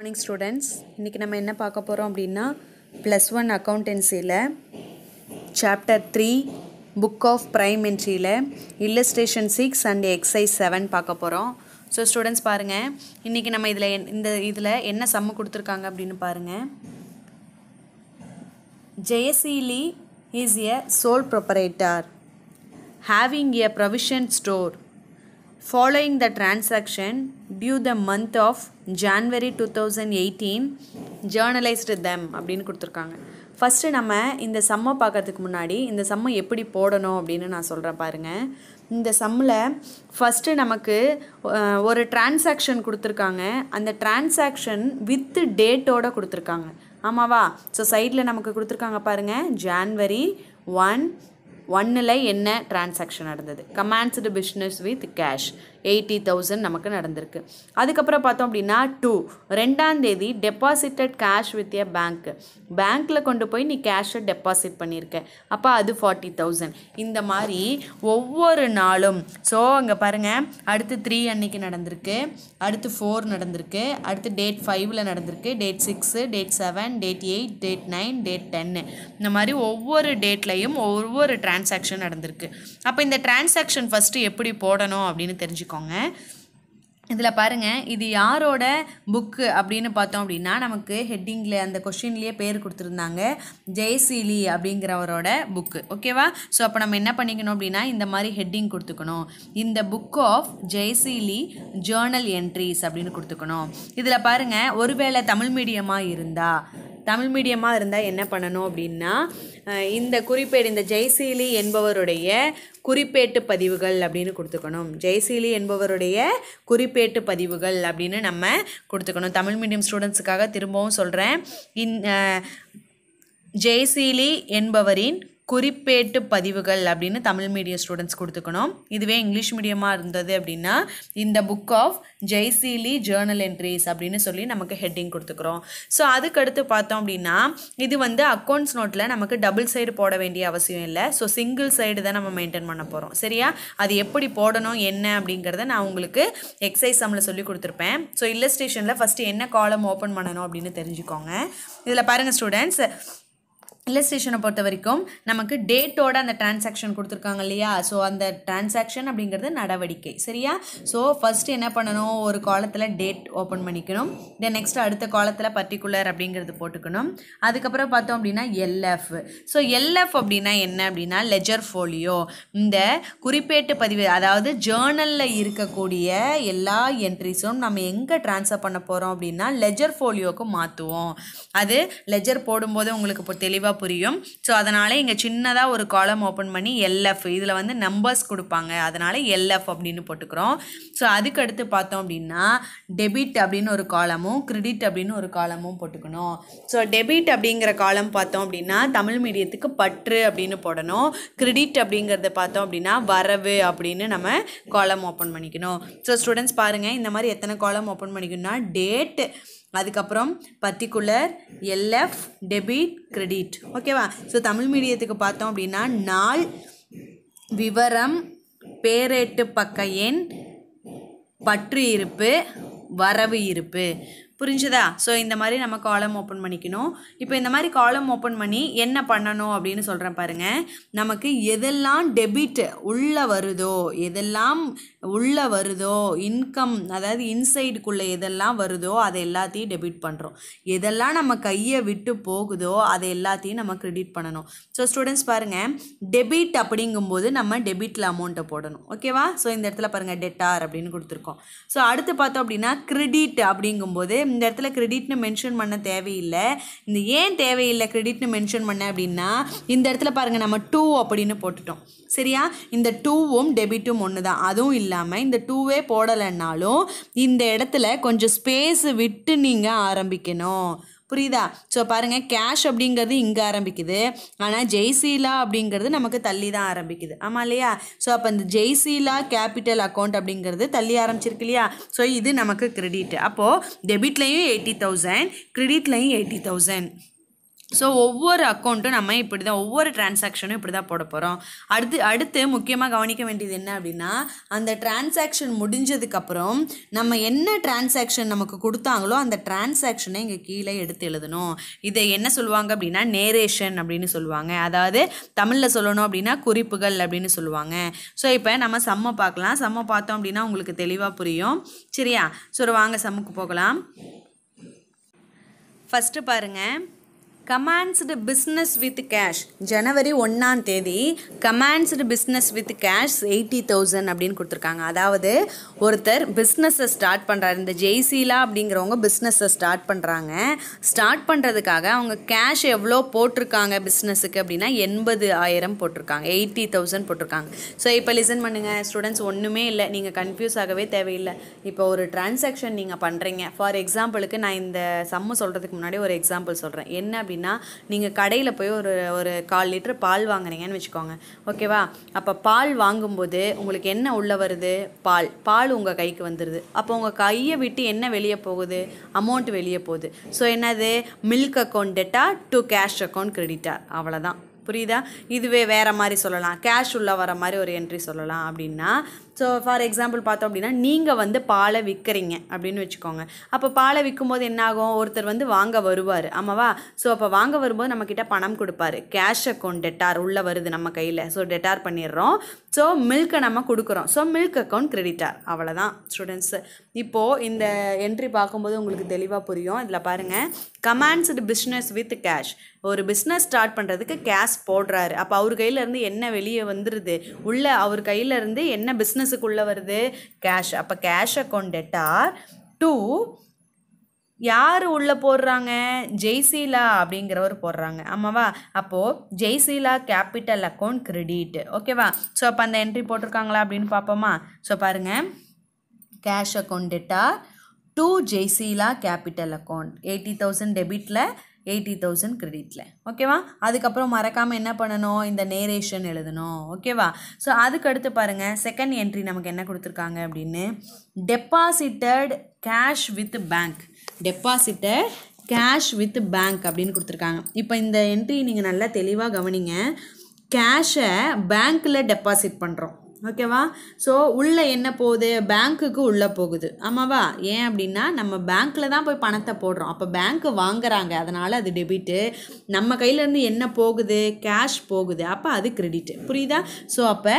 Morning students, இன்றைக்கி நம்ம என்ன பார்க்க போகிறோம் அப்படின்னா +1 அக்கௌண்டன்சியில் சாப்டர் 3 புக் ஆஃப் ப்ரைம் என்ட்ரியில் இல்லஸ்ட்ரேஷன் 6 அண்ட் எக்ஸசைஸ் 7 பார்க்க போகிறோம். ஸோ ஸ்டூடெண்ட்ஸ் பாருங்கள், இன்றைக்கி நம்ம இதில் என்ன சம்மு கொடுத்துருக்காங்க அப்படின்னு பாருங்கள். Jayaseeli is a sole proprietor having a provision store. Following the transaction due the month of January 2018 journalized them அப்படின்னு கொடுத்துருக்காங்க. ஃபஸ்ட்டு நம்ம இந்த சம்மை பார்க்கறதுக்கு முன்னாடி இந்த சம்மை எப்படி போடணும் அப்படின்னு நான் சொல்கிறேன் பாருங்கள். இந்த சம்மில் ஃபஸ்ட்டு நமக்கு ஒரு டிரான்சாக்ஷன் கொடுத்துருக்காங்க. அந்த டிரான்சாக்ஷன் வித் டேட்டோடு கொடுத்துருக்காங்க. ஆமாவா? ஸோ சைடில் நமக்கு கொடுத்துருக்காங்க பாருங்கள். January 1 என்ன டிரான்சாக்ஷன் நடந்தது? கமான்ஸ்டு பிஸ்னஸ் வித் கேஷ் 80,000 நமக்கு நடந்திருக்கு. அதுக்கப்புறம் பார்த்தோம் அப்படின்னா 2ஆம் தேதி டெபாசிட்டட் கேஷ் வித் ஏ பேங்க்கில் கொண்டு போய் நீ கேஷை டெபாசிட் பண்ணியிருக்க, அப்போ அது 40,000. இந்த மாதிரி ஒவ்வொரு நாளும். ஸோ அங்கே பாருங்கள், அடுத்து 3 அன்னைக்கு நடந்திருக்கு, அடுத்து 4 நடந்திருக்கு, அடுத்து டேட் 5 நடந்திருக்கு, date 6, date 7, date 8, date 9, date 10. இந்த மாதிரி ஒவ்வொரு டேட்லையும் ஒவ்வொரு டிரான்சாக்ஷன் நடந்திருக்கு. அப்போ இந்த டிரான்சாக்ஷன் ஃபஸ்ட்டு எப்படி போடணும் அப்படின்னு தெரிஞ்சுக்கோங்க. இதில் பாருங்கள், இது யாரோட புக்கு அப்படின்னு பார்த்தோம் அப்படின்னா நமக்கு ஹெட்டிங்கில் அந்த கொஷின்லேயே பேர் கொடுத்துருந்தாங்க, ஜெயசீலி அப்படிங்கிறவரோட புக்கு. ஓகேவா? ஸோ அப்போ நம்ம என்ன பண்ணிக்கணும் அப்படின்னா இந்த மாதிரி ஹெட்டிங் கொடுத்துக்கணும். இந்த book of Jayaseeli journal entries அப்படின்னு கொடுத்துக்கணும். இதில் பாருங்கள், ஒருவேளை தமிழ் மீடியமாக இருந்தால் என்ன பண்ணணும் அப்படின்னா இந்த குறிப்பேடு, இந்த ஜெயசீலி என்பவருடைய குறிப்பேட்டு பதிவுகள் அப்படின்னு கொடுத்துக்கணும். ஜெயசீலி என்பவருடைய குறிப்பேட்டு பதிவுகள் அப்படின்னு நம்ம கொடுத்துக்கணும். தமிழ் மீடியம் ஸ்டூடெண்ட்ஸுக்காக திரும்பவும் சொல்கிறேன். ஜெயசீலி என்பவரின் குறிப்பேட்டு பதிவுகள் அப்படின்னு தமிழ் மீடியம் ஸ்டூடெண்ட்ஸ் கொடுத்துக்கணும். இதுவே இங்கிலீஷ் மீடியமாக இருந்தது அப்படின்னா இந்த book of Jayaseeli journal entries அப்படின்னு சொல்லி நமக்கு ஹெட்டிங் கொடுத்துக்கிறோம். ஸோ அதுக்கடுத்து பார்த்தோம் அப்படின்னா இது அக்கௌண்ட்ஸ் நோட்டில் நமக்கு டபுள் சைடு போட வேண்டிய அவசியம் இல்லை. ஸோ சிங்கிள் சைடு தான் நம்ம மெயின்டைன் பண்ண போகிறோம். சரியா? அது எப்படி போடணும் என்ன அப்படிங்கிறத நான் உங்களுக்கு எக்ஸசைஸ் சம்மில் சொல்லி கொடுத்துருப்பேன். ஸோ இல்லஸ்ட்ரேஷனில் ஃபஸ்ட்டு என்ன காலம் ஓப்பன் பண்ணணும் அப்படின்னு தெரிஞ்சுக்கோங்க. இதில் பாருங்கள் ஸ்டூடெண்ட்ஸ், இல்லஸ்ட்ரேஷனை பொறுத்த வரைக்கும் நமக்கு டேட்டோட அந்த டிரான்சாக்ஷன் கொடுத்துருக்காங்க இல்லையா? ஸோ அந்த டிரான்சாக்ஷன் அப்படிங்கிறது நடவடிக்கை. சரியா? ஸோ ஃபஸ்ட்டு என்ன பண்ணணும், ஒரு காலத்தில் டேட் ஓப்பன் பண்ணிக்கணும். தென் நெக்ஸ்ட் அடுத்த காலத்தில் பர்டிகுலர் அப்படிங்கிறது போட்டுக்கணும். அதுக்கப்புறம் பார்த்தோம் அப்படின்னா எல்எஃப். ஸோ எல்எஃப் அப்படின்னா என்ன அப்படின்னா லெஜர் ஃபோலியோ. இந்த குறிப்பேட்டு பதிவு, அதாவது ஜேர்னலில் இருக்கக்கூடிய எல்லா என்ட்ரிஸும் நம்ம எங்கே ட்ரான்ஸ்ஃபர் பண்ண போகிறோம் அப்படின்னா லெஜர் ஃபோலியோவுக்கு மாற்றுவோம். அது லெஜர் போடும்போது உங்களுக்கு இப்போ தெளிவாக புரியும். ஸோ அதனால் இங்கே சின்னதாக ஒரு காலம் ஓப்பன் பண்ணி எல்எஃப், இதில் நம்பர்ஸ் கொடுப்பாங்க, அதனால் எல்எஃப் அப்படின்னு போட்டுக்கிறோம். ஸோ அதுக்கடுத்து பார்த்தோம் அப்படின்னா டெபிட் அப்படின்னு ஒரு காலமும் கிரெடிட் அப்படின்னு ஒரு காலமும் போட்டுக்கணும். ஸோ டெபிட் அப்படிங்கிற காலம் பார்த்தோம் அப்படின்னா தமிழ் மீடியத்துக்கு பற்று அப்படின்னு போடணும். கிரெடிட் அப்படிங்கிறத பார்த்தோம் அப்படின்னா வரவு அப்படின்னு நம்ம காலம் ஓப்பன் பண்ணிக்கணும். ஸோ ஸ்டூடெண்ட்ஸ் பாருங்கள், இந்த மாதிரி எத்தனை காலம் ஓப்பன் பண்ணிக்கணும்னா டேட், அதுக்கப்புறம் பர்டிகுலர், எல்எஃப், டெபிட், கிரெடிட். ஓகேவா? ஸோ தமிழ் மீடியத்துக்கு பார்த்தோம் அப்படின்னா நாள், விவரம், பேரேட்டு பக்க எண், பற்று இருப்பு, வரவு இருப்பு. புரிஞ்சுதா? ஸோ இந்த மாதிரி நம்ம காலம் ஓப்பன் பண்ணிக்கணும். இப்போ இந்த மாதிரி காலம் ஓப்பன் பண்ணி என்ன பண்ணணும் அப்படின்னு சொல்கிறேன் பாருங்கள். நமக்கு எதெல்லாம் டெபிட் உள்ளே வருதோ, இன்கம் அதாவது இன்சைடுக்குள்ளே எதெல்லாம் வருதோ அதை எல்லாத்தையும் டெபிட் பண்ணுறோம். எதெல்லாம் நம்ம கையை விட்டு போகுதோ அதை எல்லாத்தையும் நம்ம கிரெடிட் பண்ணணும். ஸோ ஸ்டூடெண்ட்ஸ் பாருங்கள், டெபிட் அப்படிங்கும்போது நம்ம டெபிட்டில் அமௌண்ட்டை போடணும். ஓகேவா? ஸோ இந்த இடத்துல பாருங்கள் டெட்டார் அப்படின்னு கொடுத்துருக்கோம். ஸோ அடுத்து பார்த்தோம் அப்படின்னா கிரெடிட் அப்படிங்கும்போது இந்த இடத்துல கிரெடிட்னு மென்ஷன் பண்ண தேவையில்லை. இந்த ஏன் தேவையில்லை கிரெடிட்னு மென்ஷன் பண்ண அப்படின்னா இந்த இடத்துல பாருங்கள் நம்ம 2 அப்படின்னு போட்டுட்டோம். சரியா? இந்த 2வும் டெபிட்டும் ஒன்று தான். அதுவும் இல்லாமல் இந்த 2வே போடலைன்னாலும் இந்த இடத்துல கொஞ்சம் ஸ்பேஸ் விட்டு நீங்கள் ஆரம்பிக்கணும். புரியுதா? ஸோ பாருங்கள், கேஷ் அப்படிங்கிறது இங்கே ஆரம்பிக்குது, ஆனால் ஜெய்சீலா அப்படிங்கிறது நமக்கு தள்ளி தான் ஆரம்பிக்குது. ஆமாம் இல்லையா? ஸோ அப்போ இந்த ஜெய்சீலா கேபிட்டல் அக்கௌண்ட் அப்படிங்கிறது தள்ளி ஆரம்பிச்சிருக்கு இல்லையா? ஸோ இது நமக்கு கிரெடிட். அப்போது டெபிட்லையும் 80,000, கிரெடிட்லையும் 80,000. ஸோ ஒவ்வொரு அக்கௌண்ட்டும் நம்ம இப்படி தான், ஒவ்வொரு டிரான்சாக்ஷனும் இப்படி தான் போட போகிறோம். அடுத்து முக்கியமாக கவனிக்க வேண்டியது என்ன அப்படின்னா, அந்த டிரான்சாக்ஷன் முடிஞ்சதுக்கப்புறம் நம்ம என்ன டிரான்சாக்ஷன் நமக்கு கொடுத்தாங்களோ அந்த டிரான்சாக்ஷனை இங்கே கீழே எடுத்து எழுதணும். இதை என்ன சொல்லுவாங்க அப்படின்னா நேரேஷன் அப்படின்னு சொல்லுவாங்க. அதாவது தமிழில் சொல்லணும் அப்படின்னா குறிப்புகள் அப்படின்னு சொல்லுவாங்க. ஸோ இப்போ நம்ம சம்மை பார்க்கலாம். சம்மை பார்த்தோம் அப்படின்னா உங்களுக்கு தெளிவாக புரியும். சரியா? ஸோ வாங்க சம்முக்கு போகலாம். ஃபஸ்ட்டு பாருங்கள், கமான்ஸ்டு பிஸ்னஸ் வித் கேஷ். ஜனவரி 1ஆம் தேதி கமான்ஸ்டு பிஸ்னஸ் வித் கேஷ் 80,000 அப்படின்னு கொடுத்துருக்காங்க. அதாவது ஒருத்தர் பிஸ்னஸை ஸ்டார்ட் பண்ணுறாரு. இந்த ஜெய்சீலா அப்படிங்கிறவங்க பிஸ்னஸை ஸ்டார்ட் பண்ணுறாங்க. ஸ்டார்ட் பண்ணுறதுக்காக அவங்க கேஷ் எவ்வளோ போட்டிருக்காங்க பிஸ்னஸுக்கு அப்படின்னா 80,000 போட்டிருக்காங்க, 80,000 போட்டிருக்காங்க. ஸோ இப்போ லிசன் பண்ணுங்கள் ஸ்டூடெண்ட்ஸ், ஒன்றுமே இல்லை, நீங்கள் கன்ஃபியூஸ் ஆகவே தேவையில்லை. இப்போ ஒரு டிரான்சாக்ஷன் நீங்கள் பண்ணுறீங்க. ஃபார் எக்ஸாம்பிளுக்கு நான் இந்த சம்மு சொல்கிறதுக்கு முன்னாடி ஒரு எக்ஸாம்பிள் சொல்கிறேன். என்ன அப்படின்னா, நீங்கள் கடையில் போய் ஒரு 1/4 லிட்டர் பால் வாங்குறீங்கன்னு வச்சுக்கோங்க. ஓகேவா? அப்போ பால் வாங்கும்போது உங்களுக்கு என்ன உள்ளே வருது? பால் உங்கள் கைக்கு வந்துடுது. அப்போ உங்கள் கையை விட்டு என்ன வெளியே போகுது? அமௌண்ட் வெளியே போகுது. ஸோ என்னது? Milk account debtor to cash account creditor. அவ்வளோதான். புரியுதா? இதுவே வேறு மாதிரி சொல்லலாம், கேஷ் உள்ள வர மாதிரி ஒரு என்ட்ரி சொல்லலாம். அப்படின்னா ஸோ ஃபார் எக்ஸாம்பிள் பார்த்தோம் அப்படின்னா, நீங்கள் பாலை விற்கிறீங்க அப்படின்னு வச்சுக்கோங்க. அப்போ பாலை விற்கும்போது என்னாகும்? ஒருத்தர் வாங்க வருவார், ஆமாவா? ஸோ அப்போ வாங்க வரும்போது நம்மக்கிட்ட பணம் கொடுப்பாரு. கேஷ் அக்கௌண்ட் டெட்டார் உள்ளே வருது நம்ம கையில். ஸோ டெட்டார் பண்ணிடுறோம். ஸோ மில்கை நம்ம கொடுக்குறோம். So milk account creditor. அவ்வளோதான் ஸ்டூடெண்ட்ஸு. இப்போது இந்த என்ட்ரி பார்க்கும்போது உங்களுக்கு தெளிவாக புரியும். இதில் பாருங்கள், கமான்ஸ்டு பிஸ்னஸ் வித் கேஷ். ஒரு பிஸ்னஸ் ஸ்டார்ட் பண்ணுறதுக்கு கேஷ் போடுறாரு. அப்போ அவர் கையிலேருந்து என்ன வெளியே வந்துடுது? அவர் கையிலேருந்து என்ன பிஸ்னஸுக்குள்ளே வருது? கேஷ். அப்போ கேஷ் அக்கௌண்ட் டெட்டார் டு யார் உள்ளே போடுறாங்க? ஜெய்சீலா அப்படிங்கிறவர் போடுறாங்க, ஆமாவா? அப்போது ஜெய்சீலா கேபிட்டல் அக்கௌண்ட் கிரெடிட். ஓகேவா? ஸோ அப்போ அந்த என்ட்ரி போட்டிருக்காங்களா அப்படின்னு பார்ப்போமா? ஸோ பாருங்கள், cash account debtor to Jaisheela capital account 80,000 டெபிட்டில் 80,000 கிரெடிட்டில். ஓகேவா? அதுக்கப்புறம் மறக்காமல் என்ன பண்ணணும்? இந்த நேரேஷன் எழுதணும். ஓகேவா? ஸோ அதுக்கடுத்து பாருங்கள், செகண்ட் என்ட்ரி நமக்கு என்ன கொடுத்துருக்காங்க அப்படின்னு, deposited cash with bank. Deposited cash with bank அப்படின்னு கொடுத்துருக்காங்க. இப்போ இந்த என்ட்ரி நீங்கள் நல்லா தெளிவாக கவனிங்க. கேஷை பேங்க்கில் டெபாசிட் பண்ணுறோம். ஓகேவா? ஸோ உள்ளே என்ன போகுது? பேங்க்குக்கு உள்ளே போகுது, ஆமாவா? ஏன் அப்படின்னா நம்ம பேங்க்கில் தான் போய் பணத்தை போடுறோம். அப்போ பேங்க்கு வாங்குறாங்க, அதனால் அது டெபிட்டு. நம்ம கையிலேருந்து என்ன போகுது? கேஷ் போகுது. அப்போ அது கிரெடிட்டு. புரியுதா? ஸோ அப்போ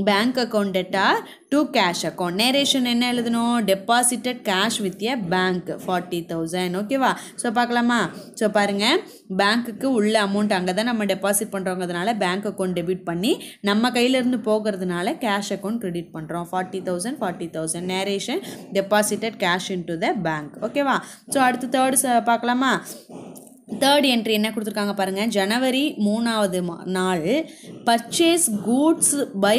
bank account debtor to cash account. Narration என்ன எழுதணும்? Deposited cash with a bank 40,000. ஓகேவா? ஸோ பார்க்கலாமா? ஸோ பாருங்கள், பேங்க்குக்கு உள்ள அமௌண்ட் அங்கே தான் நம்ம டெபாசிட் பண்ணுறோங்கிறதுனால பேங்க் அக்கௌண்ட் டெபிட் பண்ணி நம்ம கையிலேருந்து போகிறதுனால கேஷ் அக்கௌண்ட் கிரெடிட் பண்ணுறோம். 40,000. Narration deposited cash in to the bank. ஓகேவா? ஸோ அடுத்து தேர்டு பார்க்கலாமா? தேர்ட் என்ட்ரி என்ன கொடுத்துருக்காங்க பாருங்கள், ஜனவரி 3ஆவது நாள் purchase goods by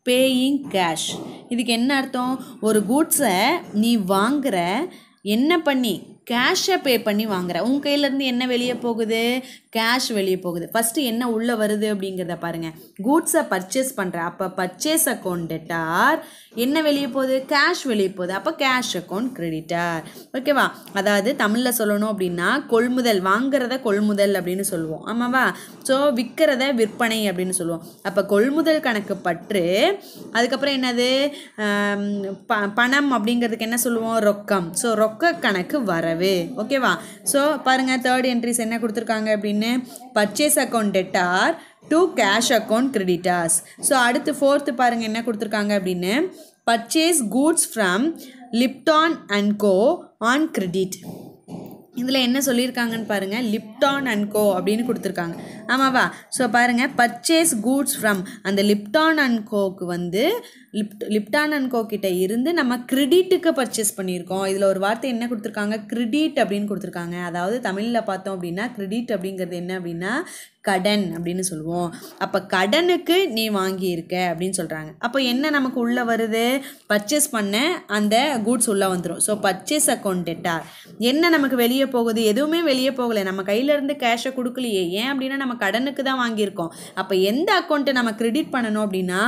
paying cash. இதுக்கு என்ன அர்த்தம்? ஒரு கூட்ஸை நீ வாங்குற, என்ன பண்ணி? கேஷை பே பண்ணி வாங்குற. உன் கையிலேருந்து என்ன வெளியே போகுது? கேஷ் வெளியே போகுது. ஃபஸ்ட்டு என்ன உள்ளே வருது அப்படிங்கிறத பாருங்கள். கூட்ஸை பர்ச்சேஸ் பண்ணுற, அப்போ பர்ச்சேஸ் அக்கௌண்ட் டெட்டார் என்ன வெளியே போகுது? கேஷ் வெளியே போகுது. அப்போ கேஷ் அக்கௌண்ட் கிரெடிட்டார். ஓகேவா? அதாவது தமிழில் சொல்லணும் அப்படின்னா, கொள்முதல், வாங்குறத கொள்முதல் அப்படின்னு சொல்லுவோம், ஆமாவா? ஸோ விற்கிறத விற்பனை அப்படின்னு சொல்லுவோம். அப்போ கொள்முதல் கணக்கு பற்று, அதுக்கப்புறம் என்னது? பணம் அப்படிங்கிறதுக்கு என்ன சொல்லுவோம்? ரொக்கம். ஸோ ரொக்க கணக்கு வரவு. ஓகேவா? ஸோ பாருங்கள், தேர்ட் என்ட்ரிஸ் என்ன கொடுத்துருக்காங்க அப்படின்னு, purchase account debtor to cash account creditors. So அடுத்து ஃபோர்த்து பாருங்கள் என்ன கொடுத்துருக்காங்க அப்படின்னு, purchase goods from Lipton and co on credit. இதில் என்ன சொல்லியிருக்காங்கன்னு பாருங்கள், லிப்டான் அண்ட் கோ அப்படின்னு கொடுத்துருக்காங்க, ஆமாவா? ஸோ பாருங்கள், பர்ச்சேஸ் கூட்ஸ் ஃப்ரம் அந்த Lipton and coke Lipton and கோ கிட்ட இருந்து நம்ம கிரெடிட்டுக்கு பர்ச்சேஸ் பண்ணியிருக்கோம். இதில் ஒரு வார்த்தை என்ன கொடுத்துருக்காங்க? கிரெடிட் அப்படின்னு கொடுத்துருக்காங்க. அதாவது தமிழில் பார்த்தோம் அப்படின்னா கிரெடிட் அப்படிங்கிறது என்ன அப்படின்னா கடன் அப்படின்னு சொல்லுவோம். அப்போ கடனுக்கு நீ வாங்கியிருக்க அப்படின்னு சொல்கிறாங்க. அப்போ என்ன நமக்கு உள்ளே வருது? பர்ச்சேஸ் பண்ண அந்த கூட்ஸ் உள்ளே வந்துடும். So purchase account debtor. என்ன நமக்கு வெளியே போகுது? எதுவுமே வெளியே போகலை. நம்ம கையிலேருந்து கேஷை கொடுக்கலையே. ஏன் அப்படின்னா நம்ம கடனுக்கு தான் வாங்கியிருக்கோம். அப்போ எந்த அக்கௌண்ட்டை நம்ம கிரெடிட் பண்ணணும் அப்படின்னா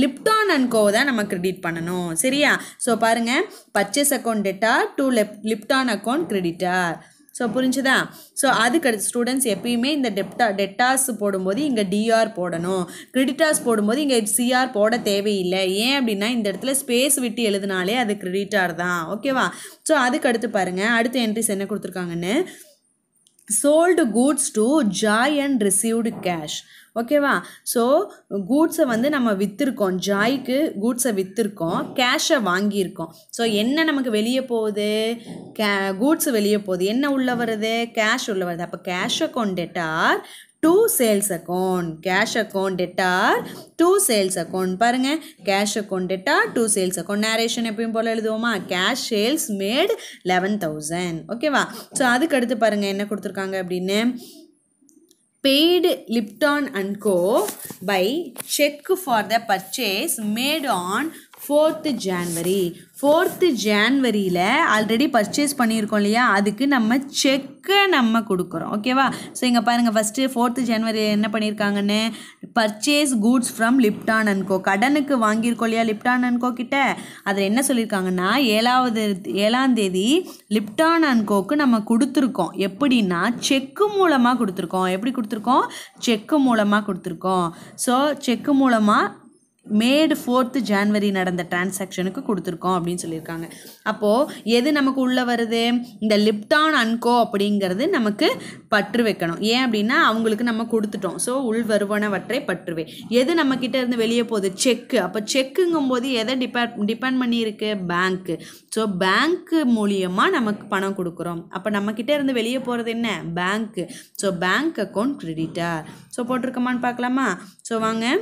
லிப்டான் அண்ட் கோ தான் நம்ம கிரெடிட் பண்ணணும். சரியா? ஸோ பாருங்கள், purchase account debtor to Lipton account creditor. So புரிஞ்சுதா? ஸோ அதுக்கடுத்து ஸ்டூடெண்ட்ஸ் எப்பயுமே இந்த டெட்டாஸ் போடும்போது இங்கே டிஆர் போடணும், கிரெடிட்டார்ஸ் போடும்போது இங்கே சிஆர் போட தேவையில்லை. ஏன் அப்படின்னா இந்த இடத்துல ஸ்பேஸ் விட்டு எழுதினாலே அது கிரெடிட்டார் தான். ஓகேவா? ஸோ அதுக்கடுத்து பாருங்கள் அடுத்த என்ட்ரிஸ் என்ன கொடுத்துருக்காங்கன்னு. sold goods to Joy and received cash. ஓகேவா? ஸோ கூட்ஸை வந்து நம்ம விற்றுருக்கோம், ஜாய்க்கு கூட்ஸை விற்றுருக்கோம், கேஷை வாங்கியிருக்கோம். ஸோ என்ன நமக்கு வெளியே போகுது? கூட்ஸ் வெளியே போகுது. என்ன உள்ளே வருது? கேஷ் உள்ளே வருது. அப்போ cash account debtor to sales account, cash account debtor to sales account. பாருங்கள், cash account debtor to sales account. Narration எப்பயும் போல் எழுதுவோமா? Cash sales made 11,000. ஓகேவா? ஸோ அதுக்கு அடுத்து பாருங்கள் என்ன கொடுத்துருக்காங்க அப்படின்னு. paid Lipton and Co by check for the purchase made on 4th January. 4th Januaryயில் ஆல்ரெடி பர்ச்சேஸ் பண்ணியிருக்கோம் இல்லையா, அதுக்கு நம்ம செக்கை நம்ம கொடுக்குறோம். ஓகேவா? ஸோ இங்கே பாருங்கள் ஃபஸ்ட்டு 4th January என்ன பண்ணியிருக்காங்கன்னு, purchase goods from Lipton and கோ, கடனுக்கு வாங்கியிருக்கோம் இல்லையா லிப்டான் அண்ட் கோ கிட்ட. அதில் என்ன சொல்லியிருக்காங்கன்னா 7ஆம் தேதி லிப்டான் அண்ட் கோக்கு நம்ம கொடுத்துருக்கோம். எப்படின்னா செக்கு மூலமாக கொடுத்துருக்கோம். எப்படி கொடுத்துருக்கோம்? செக்கு மூலமாக கொடுத்துருக்கோம். ஸோ செக்கு மூலமாக மேட் 4th January நடந்த டிரான்சாக்ஷனுக்கு கொடுத்துருக்கோம் அப்படின்னு சொல்லியிருக்காங்க. அப்போது எது நமக்கு உள்ளே வருது? இந்த லிப்டான் அண்ட் கோ அப்படிங்கிறது நமக்கு பற்று வைக்கணும். ஏன் அப்படின்னா அவங்களுக்கு நம்ம கொடுத்துட்டோம். ஸோ உள் வருவனவற்றை பற்றுவே. எது நம்மக்கிட்ட இருந்து வெளியே போகுது? செக்கு. அப்போ செக்குங்கும் போது எதை டிபெண்ட் பண்ணியிருக்கு? பேங்க்கு. ஸோ பேங்க்கு மூலியமாக நமக்கு பணம் கொடுக்குறோம். அப்போ நம்மக்கிட்ட இருந்து வெளியே போகிறது என்ன? பேங்க்கு. So bank account creditor. So போட்டிருக்கோமான்னு பார்க்கலாமா? ஸோ வாங்க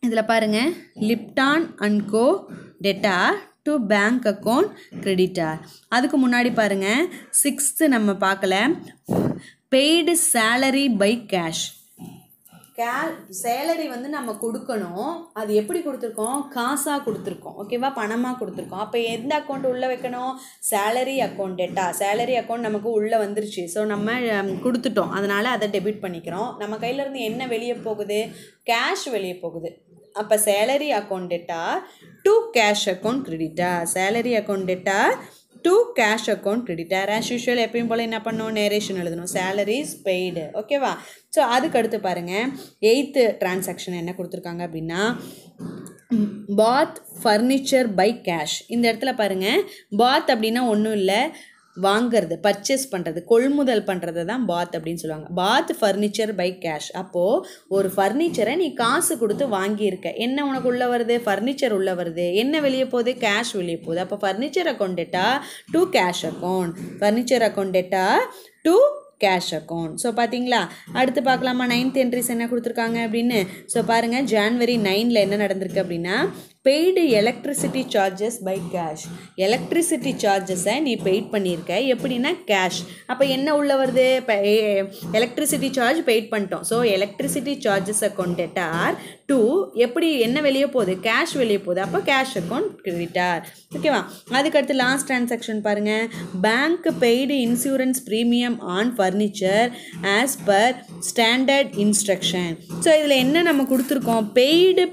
இதில் பாருங்கள், Lipton and co debtor to bank account creditor. அதுக்கு முன்னாடி பாருங்கள் 6th நம்ம பார்க்கல, paid salary by cash. Salary வந்து நம்ம கொடுக்கணும். அது எப்படி கொடுத்துருக்கோம்? காசாக கொடுத்துருக்கோம். ஓகேவா? பணமாக கொடுத்துருக்கோம். அப்போ எந்த அக்கௌண்ட் உள்ளே வைக்கணும்? Salary account theta. Salary account நமக்கு உள்ளே வந்துருச்சு. ஸோ நம்ம கொடுத்துட்டோம், அதனால் அதை டெபிட் பண்ணிக்கிறோம். நம்ம கையிலேருந்து என்ன வெளியே போகுது? கேஷ் வெளியே போகுது. அப்போ salary account debtor to cash account creditor. Salary account debtor to cash account creditor. As usual எப்பயும் போல் என்ன பண்ணணும்? நேரேஷன் எழுதணும். Salaries paid. ஓகேவா? ஸோ அதுக்கு அடுத்து பாருங்கள் 8th டிரான்சாக்ஷன் என்ன கொடுத்துருக்காங்க அப்படின்னா, பாத் ஃபர்னிச்சர் பை கேஷ். இந்த இடத்துல பாருங்கள், பாத் அப்படின்னா ஒன்றும் இல்லை, வாங்கிறது, பர்ச்சேஸ் பண்ணுறது, கொள்முதல் பண்ணுறது தான் பாத் அப்படின்னு சொல்லுவாங்க. பாத் ஃபர்னிச்சர் பை கேஷ். அப்போது ஒரு ஃபர்னிச்சரை நீ காசு கொடுத்து வாங்கியிருக்க, என்ன உனக்கு உள்ளே வருது? ஃபர்னிச்சர் உள்ளே வருது. என்ன வெளியே போகுது? கேஷ் வெளியே போகுது. அப்போ furniture account debtor to cash account, furniture account debtor to cash account. So பார்த்தீங்களா? அடுத்து பார்க்கலாமா 9th என்ட்ரிஸ் என்ன கொடுத்துருக்காங்க அப்படின்னு. ஸோ பாருங்கள், January 9 என்ன நடந்திருக்கு அப்படின்னா, paid electricity charges by cash. Electricity சார்ஜஸை நீ பெய்ட் பண்ணியிருக்க, எப்படின்னா கேஷ். அப்போ என்ன உள்ள வருது? எலக்ட்ரிசிட்டி சார்ஜ் பெய்ட் பண்ணிட்டோம். So electricity charges account debtor to எப்படி என்ன வெளியே போகுது? கேஷ் வெளியே போகுது. அப்போ கேஷ் அக்கௌண்ட் கிரெடிட்டார். ஓகேவா? அதுக்கடுத்து லாஸ்ட் டிரான்சாக்ஷன் பாருங்கள், bank paid insurance premium on furniture as per standard instruction. So இதில் என்ன நம்ம கொடுத்துருக்கோம்? Paid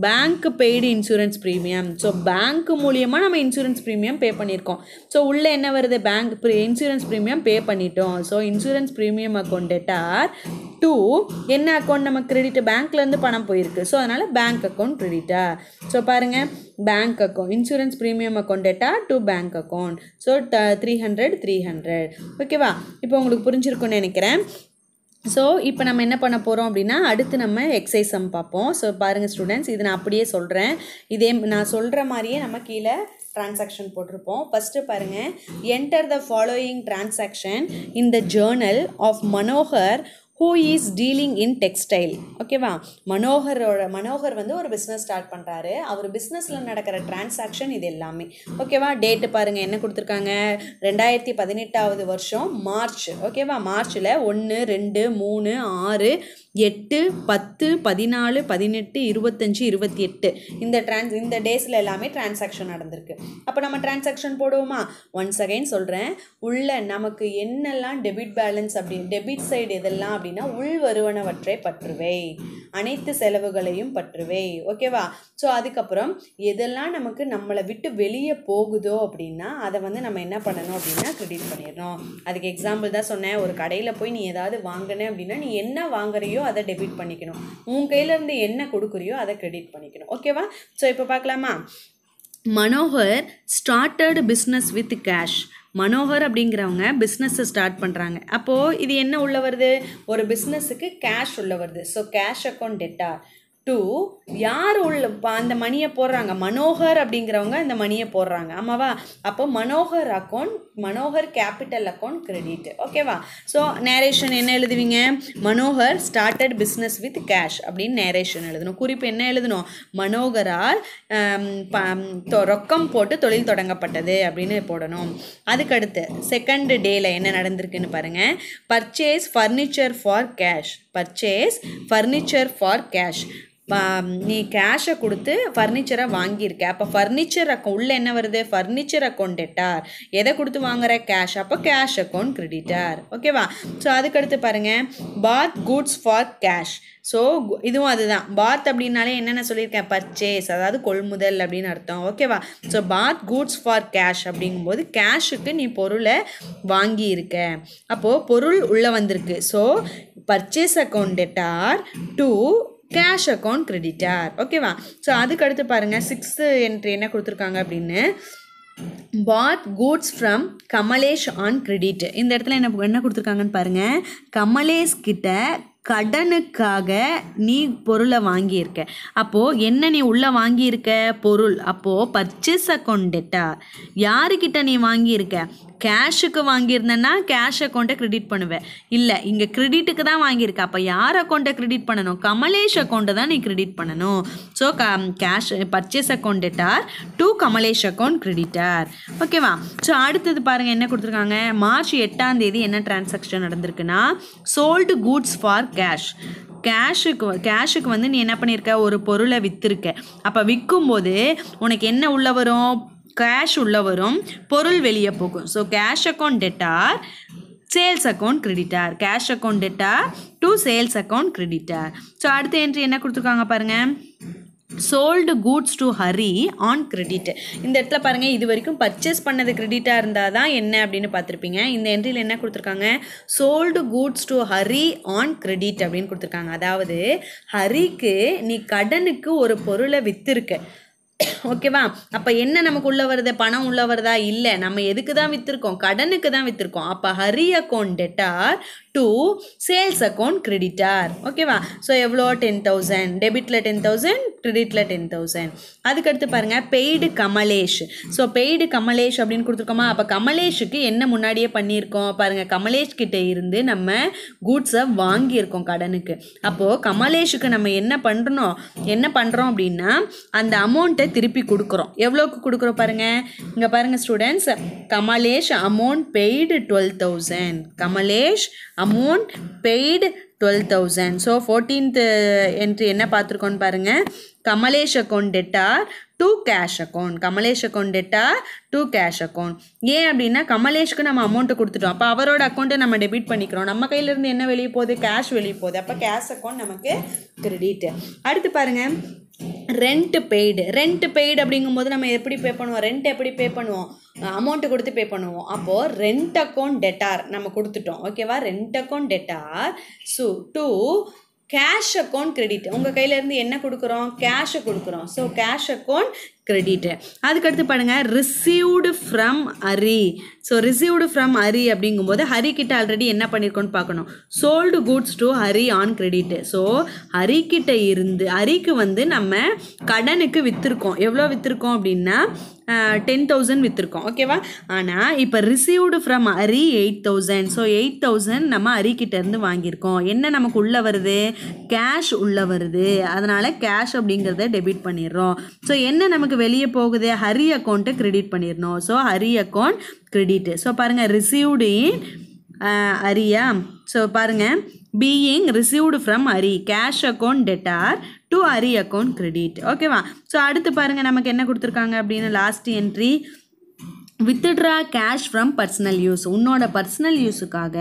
bank paid insurance premium. So bank மூலியமாக நம்ம இன்சூரன்ஸ் ப்ரீமியம் பே பண்ணியிருக்கோம். ஸோ உள்ளே என்ன வருது? பேங்க் இன்சூரன்ஸ் ப்ரீமியம் பே பண்ணிட்டோம். So insurance premium account debtor to என்ன அக்கௌண்ட்? நம்ம கிரெடிட், பேங்க்லேருந்து பணம் போயிருக்கு. ஸோ அதனால் பேங்க் அக்கௌண்ட் கிரெடிட்டார். ஸோ பாருங்கள், bank account insurance premium account debtor to bank account. So 300. ஓகேவா? இப்போ உங்களுக்கு புரிஞ்சிருக்குன்னு நினைக்கிறேன். ஸோ இப்போ நம்ம என்ன பண்ண போகிறோம் அப்படின்னா, அடுத்து நம்ம எக்ஸசைஸ் சம் பார்ப்போம். ஸோ பாருங்கள் ஸ்டூடெண்ட்ஸ், இது நான் அப்படியே சொல்கிறேன். இதே நான் சொல்கிற மாதிரியே நம்ம கீழே டிரான்சாக்ஷன் போட்டிருப்போம். ஃபஸ்ட்டு பாருங்கள், enter the following transaction in the journal of Manohar who is dealing in textile. ஓகேவா? மனோகர் வந்து ஒரு பிஸ்னஸ் ஸ்டார்ட் பண்ணுறாரு. அவர் பிஸ்னஸில் நடக்கிற டிரான்சாக்ஷன் இது எல்லாமே. ஓகேவா? டேட்டு பாருங்கள் என்ன கொடுத்துருக்காங்க? 2018 வருஷம் மார்ச். ஓகேவா? மார்ச்சில் 1, 2, 3, 6, 8, 10, 14, 18, 25, 28 இந்த டேஸில் எல்லாமே டிரான்சாக்ஷன் நடந்திருக்கு. அப்போ நம்ம டிரான்சாக்ஷன் போடுவோமா? ஒன்ஸ் அகைன் சொல்கிறேன், உள்ள நமக்கு என்னெல்லாம் டெபிட் பேலன்ஸ் அப்படி டெபிட் சைடு எதெல்லாம் அப்படின்னா உள் வருவனவற்றை பற்றுவை, அனைத்து செலவுகளையும் பற்றுவை. ஓகேவா? ஸோ அதுக்கப்புறம் எதெல்லாம் நமக்கு நம்மளை விட்டு வெளியே போகுதோ அப்படின்னா அதை வந்து நம்ம என்ன பண்ணணும் அப்படின்னா கிரெடிட் பண்ணிடணும். அதுக்கு எக்ஸாம்பிள் தான் சொன்னேன். ஒரு கடையில் போய் நீ ஏதாவது வாங்கினேன் அப்படின்னா நீ என்ன வாங்குறியோ அதை டெபிட் பண்ணிக்கணும், உன் கையிலேருந்து என்ன கொடுக்குறியோ அதை கிரெடிட் பண்ணிக்கணும். ஓகேவா? ஸோ இப்போ பார்க்கலாமா? Manohar started business with cash. Manohar அப்படிங்கிறவங்க பிஸ்னஸை ஸ்டார்ட் பண்ணுறாங்க. அப்போது இது என்ன உள்ள வருது? ஒரு பிஸ்னஸுக்கு கேஷ் உள்ள வருது. So cash account debtor. To, யார் உள்ள அந்த மணியை போடுறாங்க? மனோகர் அப்படிங்கிறவங்க இந்த மணியை போடுறாங்க. ஆமாவா? அப்போ Manohar account, Manohar capital account credit. ஓகேவா? ஸோ நேரேஷன் என்ன எழுதுவீங்க? Manohar started business with cash அப்படின்னு நேரேஷன் எழுதணும். குறிப்பு என்ன எழுதணும்? மனோகரால் ரொக்கம் போட்டு தொழில் தொடங்கப்பட்டது அப்படின்னு போடணும். அதுக்கடுத்து செகண்ட் டேல என்ன நடந்திருக்குன்னு பாருங்கள். Purchase furniture for cash. Purchase furniture for cash. நீ கேஷை கொடுத்து ஃபர்னிச்சரை வாங்கியிருக்க. அப்போ ஃபர்னிச்சர் அக்கௌண்ட் உள்ள என்ன வருது? Furniture account debtor. எதை கொடுத்து வாங்குற? கேஷ். அப்போ கேஷ் அக்கௌண்ட் கிரெடிட்டார். ஓகேவா? ஸோ அதுக்கடுத்து பாருங்கள். பாத் குட்ஸ் ஃபார் கேஷ். ஸோ இதுவும் அதுதான். பாத் அப்படின்னாலே என்னென்ன சொல்லியிருக்கேன்? பர்ச்சேஸ், அதாவது கொள்முதல் அப்படின்னு அர்த்தம். ஓகேவா? So bought goods for cash அப்படிங்கும்போது கேஷுக்கு நீ பொருளை வாங்கியிருக்க. அப்போது பொருள் உள்ளே வந்திருக்கு. So purchase account debtor to cash account creditor. ஓகேவா? ஸோ அதுக்கு அடுத்து பாருங்கள். 6th என்ட்ரி என்ன கொடுத்துருக்காங்க அப்படின்னு, bought goods from Kamlesh on credit. இந்த இடத்துல என்ன கொடுத்துருக்காங்கன்னு பாருங்கள். கமலேஷ் கிட்ட கடனுக்காக நீ பொருளை வாங்கியிருக்க. அப்போது என்ன நீ உள்ளே வாங்கியிருக்க? பொருள். அப்போது பர்ச்சேஸ் அக்கௌண்ட் டெட்டார். யாருக்கிட்ட நீ வாங்கியிருக்க? கேஷுக்கு வாங்கியிருந்தேன்னா கேஷ் அக்கௌண்ட்டை கிரெடிட் பண்ணுவேன். இல்லை, இங்கே கிரெடிட்டுக்கு தான் வாங்கியிருக்க. அப்போ யார் அக்கௌண்ட்டை கிரெடிட் பண்ணணும்? கமலேஷ் அக்கௌண்ட்டை தான் நீ கிரெடிட் பண்ணணும். So cash purchase account debtor to Kamlesh account creditor. ஓகேவா? ஸோ அடுத்தது பாருங்கள் என்ன கொடுத்துருக்காங்க. மார்ச் 8 என்ன டிரான்சாக்ஷன் நடந்திருக்குன்னா, சோல்டு கூட்ஸ் ஃபார் கேஷ். கேஷுக்கு வந்து நீ என்ன பண்ணியிருக்க? ஒரு பொருளை விற்றுருக்க. அப்போ விற்கும்போது உனக்கு என்ன உள்ள வரும்? கேஷ் உள்ள வரும், பொருள் வெளியே போகும். So cash account debtor sales account creditor. Cash account debtor to sales account creditor. So அடுத்த என்ட்ரி என்ன கொடுத்துருக்காங்க பாருங்கள். Sold goods to Hari on credit. இந்த இடத்துல பாருங்கள், இது வரைக்கும் பர்ச்சேஸ் பண்ணது கிரெடிட்டாக இருந்தால் தான் என்ன அப்படின்னு பார்த்துருப்பீங்க. இந்த என்ட்ரியில் என்ன கொடுத்துருக்காங்க? Sold goods to Hari on credit அப்படின்னு கொடுத்துருக்காங்க. அதாவது ஹரிக்கு நீ கடனுக்கு ஒரு பொருளை விற்றுருக்க. ஓகேவா? அப்போ என்ன நமக்கு உள்ளே வருது? பணம் உள்ளே வருதா? இல்லை, நம்ம எதுக்கு தான் விற்றுருக்கோம்? கடனுக்கு தான் விற்றுருக்கோம். அப்போ Hari account debtor to sales account creditor. ஓகேவா? ஸோ எவ்வளோ? 10,000. டெபிட்டில் 10,000, கிரெடிட்டில் 10,000. அதுக்கடுத்து பாருங்கள். Paid Kamlesh. So paid Kamlesh அப்படின்னு கொடுத்துருக்கோமா? அப்போ கமலேஷுக்கு என்ன முன்னாடியே பண்ணியிருக்கோம் பாருங்கள். கமலேஷ் கிட்டே இருந்து நம்ம கூட்ஸை வாங்கியிருக்கோம் கடனுக்கு. அப்போது கமலேஷுக்கு நம்ம என்ன பண்ணுறோம் அப்படின்னா அந்த அமௌண்ட்டை திருப்பி கொடுக்குறோம். எவ்வளோக்கு கொடுக்குறோம் பாருங்கள். இங்கே பாருங்கள் students. Kamlesh amount paid 12,000. Kamlesh amount paid 12,000. So 14th entry என்ன பார்த்துருக்கோன்னு பாருங்கள். Kamlesh account debtor to cash account. Kamlesh account debtor to cash account. ஏன் அப்படின்னா கமலேஷ்க்கு நம்ம அமௌண்ட்டை கொடுத்துட்டோம். அப்போ அவரோட அக்கௌண்ட்டை நம்ம டெபிட் பண்ணிக்கிறோம். நம்ம கையிலேருந்து என்ன வெளியே போகுது? கேஷ் வெளியே போகுது. அப்போ கேஷ் அக்கௌண்ட் நமக்கு கிரெடிட். அடுத்து பாருங்கள். ரெண்ட் பெய்டு அப்படிங்கும்போது நம்ம எப்படி பே பண்ணுவோம்? ரெண்ட் எப்படி பே பண்ணுவோம்? அமௌண்ட்டு கொடுத்து பே பண்ணுவோம். அப்போது ரெண்ட் அக்கௌண்ட் டெட்டார் நம்ம கொடுத்துட்டோம். ஓகேவா? Rent account debtor so to cash account credit. உங்கள் கையிலேருந்து என்ன கொடுக்குறோம்? கேஷை கொடுக்குறோம். So cash account credit. அதுக்கடுத்து பாருங்கள். Received from Hari. So received from Hari அப்படிங்கும்போது ஹரி கிட்ட ஆல்ரெடி என்ன பண்ணியிருக்கோன்னு பார்க்கணும். Sold goods to Hari on credit. So ஹரிக்கிட்ட இருந்து ஹரிக்கு வந்து நம்ம கடனுக்கு விற்றுருக்கோம். எவ்வளோ விற்றுருக்கோம் அப்படின்னா 10,000 விற்றுருக்கோம். ஓகேவா? ஆனால் இப்போ ரிசீவ்டு ஃப்ரம் ஹரி 8,000. ஸோ 8,000 நம்ம ஹரிக்கிட்ட இருந்து வாங்கியிருக்கோம். என்ன நமக்கு உள்ளே வருது? கேஷ் உள்ளே வருது. அதனால் கேஷ் அப்படிங்கிறத டெபிட் பண்ணிடுறோம். ஸோ என்ன நமக்கு வெளியே போகுது? ஹரி அக்கௌண்ட்டை கிரெடிட் பண்ணிடணும். So Hari account credit. So பாருங்கள். ரிசீவ்டு இன் ஹரியா. ஸோ பாருங்கள். Being received from Hari cash account debtor to Hari account credit. ஓகேவா? ஸோ அடுத்து பாருங்கள் நமக்கு என்ன கொடுத்துருக்காங்க அப்படின்னு last entry. Withdraw cash from personal use. உன்னோட பர்சனல் யூஸுக்காக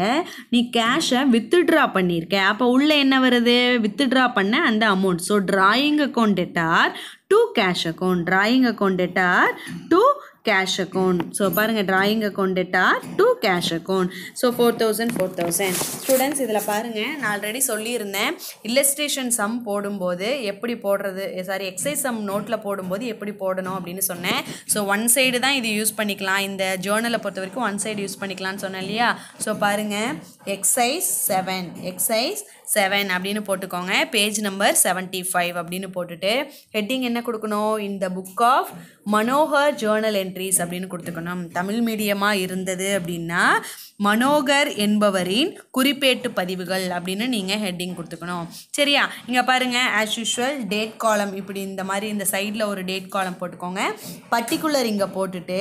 நீ கேஷை வித்ட்ரா பண்ணியிருக்க. அப்போ உள்ளே என்ன வருது? வித்ட்ரா பண்ண அந்த amount. So drawing account debtor to cash account. Drawing account debtor to cash account. So பாருங்கள், drawing account debtor to cash account. So 4000 students இதில் பாருங்கள், நான் ஆல்ரெடி சொல்லியிருந்தேன் இல்லஸ்ட்ரேஷன் சம் போடும்போது எப்படி போடுறது, சாரி எக்ஸைஸ் சம் நோட்டில் போடும்போது எப்படி போடணும் அப்படின்னு சொன்னேன். ஸோ ஒன் சைடு தான் இது யூஸ் பண்ணிக்கலாம். இந்த ஜேர்னலை பொறுத்த வரைக்கும் ஒன் சைடு யூஸ் பண்ணிக்கலாம்னு சொன்னேன் இல்லையா? ஸோ பாருங்கள், எக்ஸைஸ் 7 அப்படின்னு போட்டுக்கோங்க. பேஜ் நம்பர் 75 அப்படின்னு போட்டுட்டு ஹெட்டிங் என்ன கொடுக்கணும்? இந்த book of Manohar journal entries அப்படின்னு கொடுத்துக்கணும். தமிழ் மீடியமாக இருந்தது அப்படின்னா மனோகர் என்பவரின் குறிப்பேட்டு பதிவுகள் அப்படின்னு நீங்கள் ஹெட்டிங் கொடுத்துக்கணும். சரியா? இங்கே பாருங்கள், ஆஸ் யூஷுவல் டேட் காலம் இப்படி இந்த மாதிரி இந்த சைடில் ஒரு டேட் காலம் போட்டுக்கோங்க. பர்டிகுலர் இங்கே போட்டுட்டு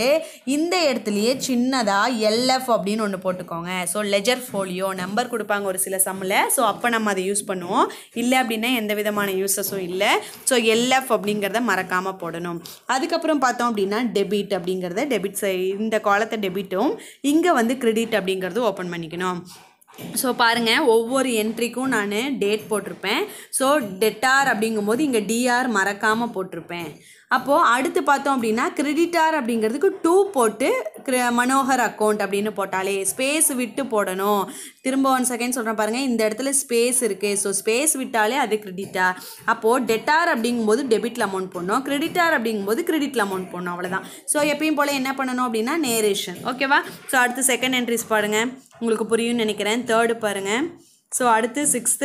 இந்த இடத்துலையே சின்னதாக எல்எஃப் அப்படின்னு ஒன்று போட்டுக்கோங்க. ஸோ லெஜர் ஃபோலியோ நம்பர் கொடுப்பாங்க ஒரு சில சம்மில். ஸோ அப்போ நம்ம அதை யூஸ் பண்ணுவோம். இல்லை அப்படின்னா எந்த விதமான யூஸஸும் இல்லை. ஸோ எல்எஃப் அப்படிங்கிறத மறக்காமல் போடணும். அதுக்கப்புறம் பார்த்தோம் அப்படின்னா டெபிட் அப்படிங்கிறத டெபிட் இந்த காலத்தை டெபிட்டும் இங்கே வந்து கிரெடிட் அப்படிங்கிறது ஓப்பன் பண்ணிக்கணும். ஸோ பாருங்கள், ஒவ்வொரு என்ட்ரிக்கும் நான் டேட் போட்டிருப்பேன். ஸோ டெட்டார் அப்படிங்கும்போது இங்கே டிஆர் மறக்காமல் போட்டிருப்பேன். அப்போது அடுத்து பார்த்தோம் அப்படின்னா கிரெடிட்டார் அப்படிங்கிறதுக்கு 2 போட்டு மனோகர் அக்கௌண்ட் அப்படின்னு போட்டாலே ஸ்பேஸ் விட்டு போடணும். திரும்ப 1 செகண்ட் சொல்கிறேன் பாருங்கள், இந்த இடத்துல ஸ்பேஸ் இருக்குது. ஸோ ஸ்பேஸ் விட்டாலே அது கிரெடிட்டார். அப்போது டெட்டார் அப்படிங்கும்போது டெபிட்டில் அமௌண்ட் போடணும், கிரெடிட்டார் அப்படிங்கும்போது கிரெடிட்டில் அமௌண்ட் போடணும், அவ்வளோதான். ஸோ எப்பயும் போல் என்ன பண்ணணும் அப்படின்னா நேரேஷன். ஓகேவா? ஸோ அடுத்து செகண்ட் என்ட்ரிஸ் பாருங்கள், உங்களுக்கு புரியும்னு நினைக்கிறேன். தேர்டு பாருங்கள். ஸோ அடுத்து 6th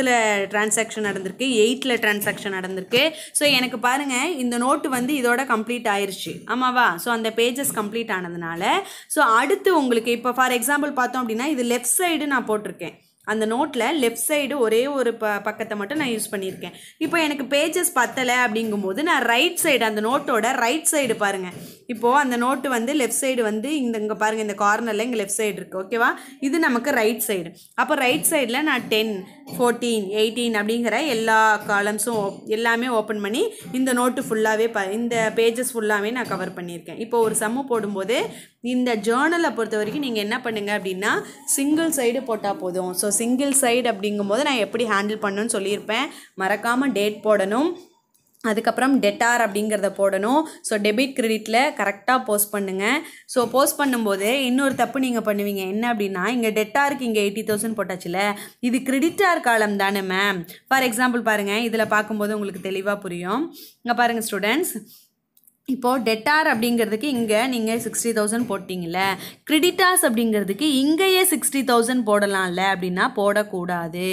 டிரான்சாக்ஷன் நடந்திருக்கு, 8th டிரான்சாக்ஷன் நடந்திருக்கு. ஸோ எனக்கு பாருங்கள், இந்த நோட்டு வந்து இதோட கம்ப்ளீட் ஆயிடுச்சு, ஆமாவா? ஸோ அந்த பேஜஸ் கம்ப்ளீட் ஆனதுனால ஸோ அடுத்து உங்களுக்கு இப்போ ஃபார் எக்ஸாம்பிள் பார்த்தோம் அப்படின்னா இது லெஃப்ட் சைடு நான் போட்டிருக்கேன். அந்த நோட்டில் லெஃப்ட் சைடு ஒரே ஒரு பக்கத்தை மட்டும் நான் யூஸ் பண்ணியிருக்கேன். இப்போ எனக்கு பேஜஸ் பத்தலை அப்படிங்கும்போது நான் ரைட் சைடு, அந்த நோட்டோட ரைட் சைடு பாருங்கள். இப்போது அந்த நோட்டு வந்து லெஃப்ட் சைடு வந்து இங்கே பாருங்கள், இந்த கார்னரில் இங்கே லெஃப்ட் சைடு இருக்குது. ஓகேவா? இது நமக்கு ரைட் சைடு. அப்போ ரைட் சைடில் நான் 10, 14, 18 அப்படிங்கிற எல்லா காலம்ஸும் எல்லாமே ஓப்பன் பண்ணி இந்த நோட்டு ஃபுல்லாகவே இந்த பேஜஸ் ஃபுல்லாகவே நான் கவர் பண்ணியிருக்கேன். இப்போ ஒரு சம்மு போடும்போது இந்த ஜேர்னலை பொறுத்த வரைக்கும் நீங்கள் என்ன பண்ணுங்கள் அப்படின்னா சிங்கிள் சைடு போட்டால் போதும். ஸோ சிங்கிள் சைடு அப்படிங்கும்போது நான் எப்படி ஹேண்டில் பண்ணணும்னு சொல்லியிருப்பேன். மறக்காமல் டேட் போடணும், அதுக்கப்புறம் டெட்டார் அப்படிங்கிறத போடணும். ஸோ டெபிட் கிரெடிட்டில் கரெக்டாக போஸ்ட் பண்ணுங்கள். ஸோ போஸ்ட் பண்ணும்போது இன்னொரு தப்பு நீங்கள் பண்ணுவீங்க, என்ன அப்படின்னா இங்கே டெட்டாருக்கு இங்கே 80,000 போட்டாச்சுல, இது கிரெடிட்டார் காலம் தானே மேம். ஃபார் எக்ஸாம்பிள் பாருங்கள், இதில் பார்க்கும்போது உங்களுக்கு தெளிவாக புரியும். இங்கே பாருங்கள் ஸ்டூடெண்ட்ஸ், இப்போது டெட்டார் அப்படிங்கிறதுக்கு இங்கே நீங்கள் 60,000 போட்டிங்கல்ல, கிரெடிட்டார்ஸ் அப்படிங்கிறதுக்கு இங்கேயே 60,000 போடலாம்ல அப்படின்னா போடக்கூடாது.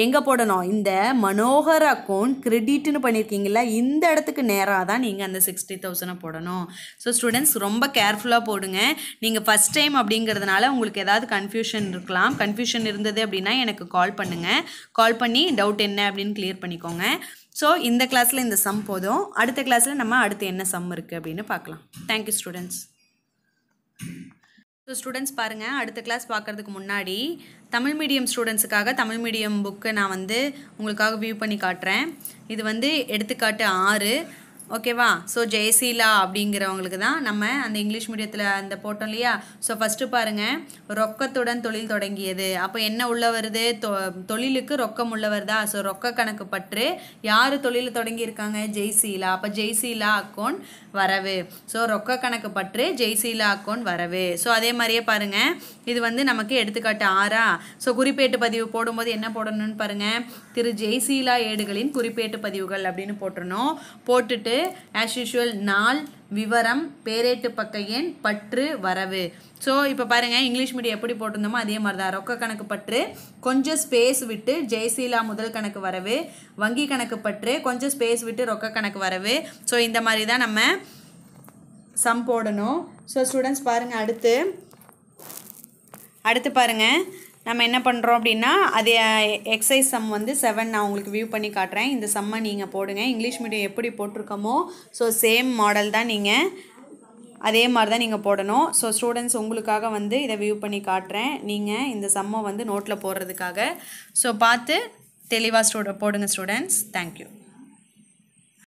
எங்கே போடணும்? இந்த மனோகர் அக்கௌண்ட் கிரெடிட்னு பண்ணியிருக்கீங்களா, இந்த இடத்துக்கு நேராக தான் நீங்கள் அந்த 60,000 போடணும். ஸோ ஸ்டூடெண்ட்ஸ் ரொம்ப கேர்ஃபுல்லாக போடுங்க. நீங்கள் ஃபஸ்ட் டைம் அப்படிங்கிறதுனால உங்களுக்கு ஏதாவது கன்ஃபியூஷன் இருக்கலாம். கன்ஃபியூஷன் இருந்தது அப்படின்னா எனக்கு கால் பண்ணுங்கள். கால் பண்ணி டவுட் என்ன அப்படின்னு கிளியர் பண்ணிக்கோங்க. ஸோ இந்த கிளாஸில் இந்த சம் போதும். அடுத்த கிளாஸில் நம்ம அடுத்து என்ன சம் இருக்குது அப்படின்னு பார்க்கலாம். Thank you students. ஸோ ஸ்டூடெண்ட்ஸ் பாருங்கள், அடுத்த கிளாஸ் பார்க்குறதுக்கு முன்னாடி தமிழ் மீடியம் ஸ்டூடெண்ட்ஸுக்காக தமிழ் மீடியம் புக்கு நான் வந்து உங்களுக்காக வியூ பண்ணி காட்டுறேன். இது வந்து எடுத்துக்காட்டு 6, ஓகேவா? ஸோ ஜெயசீலா அப்படிங்கிறவங்களுக்கு தான் நம்ம அந்த இங்கிலீஷ் மீடியத்தில் அந்த போட்டோம் இல்லையா? ஸோ ஃபஸ்ட்டு பாருங்கள், ரொக்கத்துடன் தொழில் தொடங்கியது. அப்போ என்ன உள்ள வருது? தொழிலுக்கு ரொக்கம் உள்ள வருதா? ஸோ ரொக்க கணக்கு பற்று. யார் தொழில் தொடங்கியிருக்காங்க? ஜெய்சீலா. அப்போ ஜெய்சீலா அக்கௌண்ட் வரவு. ஸோ ரொக்க கணக்கு பற்று, ஜெய்சீலா அக்கௌண்ட் வரவு. ஸோ அதே மாதிரியே பாருங்கள், இது வந்து நமக்கு எடுத்துக்காட்டு 6. ஸோ குறிப்பேட்டு பதிவு போடும்போது என்ன போடணும்னு பாருங்கள், திரு ஜெய்சீலா ஏடுகளின் குறிப்பேட்டு பதிவுகள் அப்படின்னு போட்டுருணும். போட்டுட்டு ஆஸ் யூஷுவல் நாள், விவரம், பேரேட்டு பக்க எண், பற்று, வரவு. ஸோ இப்போ பாருங்கள், இங்கிலீஷ் மீடியம் எப்படி போட்டிருந்தோமோ அதே மாதிரி தான். ரொக்க கணக்கு பற்று கொஞ்சம் ஸ்பேஸ் விட்டு ஜெயசீலா முதல் கணக்கு வரவு, வங்கி கணக்கு பற்று கொஞ்சம் ஸ்பேஸ் விட்டு ரொக்க கணக்கு வரவு. ஸோ இந்த மாதிரி தான் நம்ம சம் போடணும். ஸோ ஸ்டூடெண்ட்ஸ் பாருங்கள், அடுத்து பாருங்கள் நம்ம என்ன பண்ணுறோம் அப்படின்னா அதே எக்ஸசைஸ் சம் வந்து 7 நான் உங்களுக்கு வியூ பண்ணி காட்டுறேன். இந்த சம்மை நீங்கள் போடுங்க. இங்கிலீஷ் மீடியம் எப்படி போட்டிருக்கோமோ ஸோ சேம் மாடல் தான், நீங்கள் அதே மாதிரி தான் நீங்கள் போடணும். ஸோ ஸ்டூடெண்ட்ஸ் உங்களுக்காக வந்து இதை வியூ பண்ணி காட்டுறேன். நீங்கள் இந்த சம்மை வந்து நோட்டில் போடுறதுக்காக ஸோ பார்த்து தெளிவாக போடுங்க ஸ்டூடெண்ட்ஸ். தேங்க்யூ.